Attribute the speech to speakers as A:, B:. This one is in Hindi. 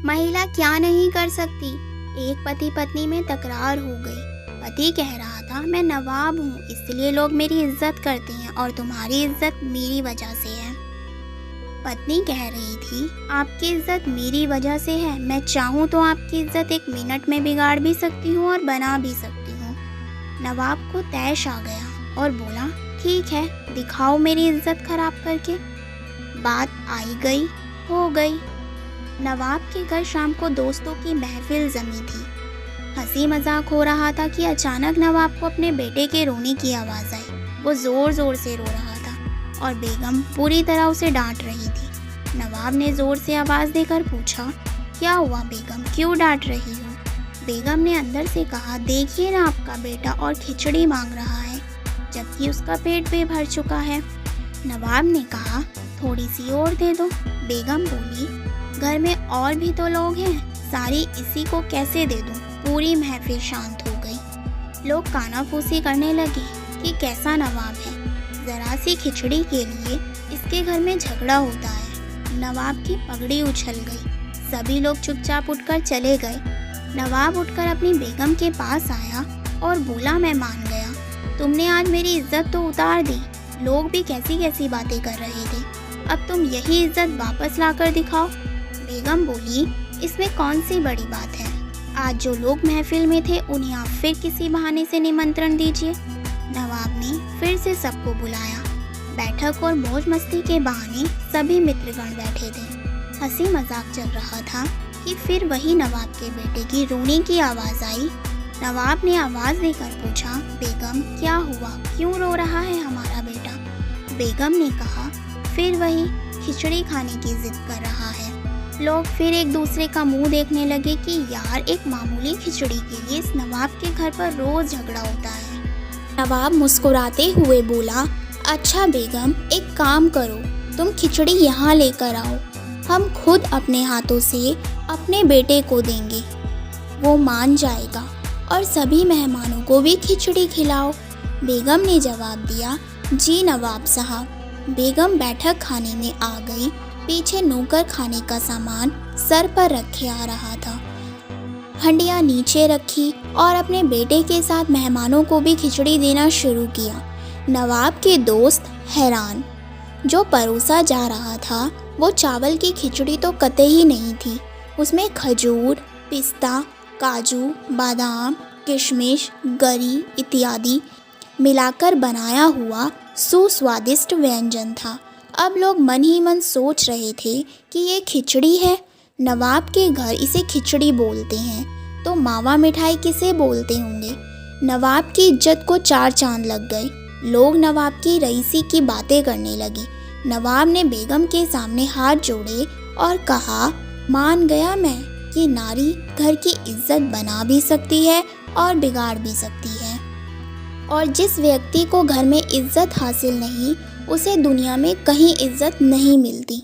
A: महिला क्या नहीं कर सकती। एक पति पत्नी में तकरार हो गई। पति कह रहा था, मैं नवाब हूँ इसलिए लोग मेरी इज्जत करते हैं और तुम्हारी इज्जत मेरी वजह से है। पत्नी कह रही थी, आपकी इज्जत मेरी वजह से है। मैं चाहूँ तो आपकी इज्जत 1 मिनट में बिगाड़ भी सकती हूँ और बना भी सकती हूँ। नवाब को तैश आ गया और बोला, ठीक है, दिखाओ मेरी इज्जत खराब करके। बात आई गई हो गई। नवाब के घर शाम को दोस्तों की महफिल जमी थी। हंसी मजाक हो रहा था कि अचानक नवाब को अपने बेटे के रोने की आवाज़ आई। वो ज़ोर ज़ोर से रो रहा था और बेगम पूरी तरह उसे डांट रही थी। नवाब ने ज़ोर से आवाज़ देकर पूछा, क्या हुआ बेगम, क्यों डांट रही हो? बेगम ने अंदर से कहा, देखिए ना आपका बेटा और खिचड़ी मांग रहा है जबकि उसका पेट भी भर चुका है। नवाब ने कहा, थोड़ी सी और दे दो। बेगम बोली, घर में और भी तो लोग हैं, सारी इसी को कैसे दे दूं? पूरी महफिल शांत हो गई। लोग कानाफूसी करने लगे कि कैसा नवाब है, ज़रा सी खिचड़ी के लिए इसके घर में झगड़ा होता है। नवाब की पगड़ी उछल गई। सभी लोग चुपचाप उठकर चले गए। नवाब उठकर अपनी बेगम के पास आया और बोला, मैं मान गया, तुमने आज मेरी इज्जत तो उतार दी। लोग भी कैसी कैसी बातें कर रहे थे, अब तुम यही इज्जत वापस लाकर दिखाओ। बेगम बोली, इसमें कौन सी बड़ी बात है? आज जो लोग महफिल में थे उन्हें आप फिर किसी बहाने से निमंत्रण दीजिए। नवाब ने फिर से सबको बुलाया। बैठक और मौज मस्ती के बहाने सभी मित्रगण बैठे थे। हंसी मजाक चल रहा था कि फिर वही नवाब के बेटे की रोने की आवाज़ आई। नवाब ने आवाज़ देकर पूछा, बेगम क्या हुआ, क्यों रो रहा है हमारा बेटा? बेगम ने कहा, फिर वही खिचड़ी खाने की जिद कर रहा है। लोग फिर एक दूसरे का मुंह देखने लगे कि यार, एक मामूली खिचड़ी के लिए इस नवाब के घर पर रोज झगड़ा होता है। नवाब मुस्कुराते हुए बोला, अच्छा बेगम, एक काम करो, तुम खिचड़ी यहाँ लेकर आओ, हम खुद अपने हाथों से अपने बेटे को देंगे, वो मान जाएगा, और सभी मेहमानों को भी खिचड़ी खिलाओ। बेगम ने जवाब दिया, जी नवाब साहब। बेगम बैठक खाने में आ गई। पीछे नौकर खाने का सामान सर पर रखे आ रहा था। हंडिया नीचे रखी और अपने बेटे के साथ मेहमानों को भी खिचड़ी देना शुरू किया। नवाब के दोस्त हैरान। जो परोसा जा रहा था वो चावल की खिचड़ी तो कतई नहीं थी। उसमें खजूर, पिस्ता, काजू, बादाम, किशमिश, गरी इत्यादि मिलाकर बनाया हुआ सुस्वादिष्ट व्यंजन था। अब लोग मन ही मन सोच रहे थे कि ये खिचड़ी है। नवाब के घर इसे खिचड़ी बोलते हैं तो मावा मिठाई किसे बोलते होंगे? नवाब की इज्जत को 4 चांद लग गए। लोग नवाब की रईसी की बातें करने लगे। नवाब ने बेगम के सामने हाथ जोड़े और कहा, मान गया मैं कि नारी घर की इज्जत बना भी सकती है और बिगाड़ भी सकती है, और जिस व्यक्ति को घर में इज्जत हासिल नहीं उसे दुनिया में कहीं इज्जत नहीं मिलती।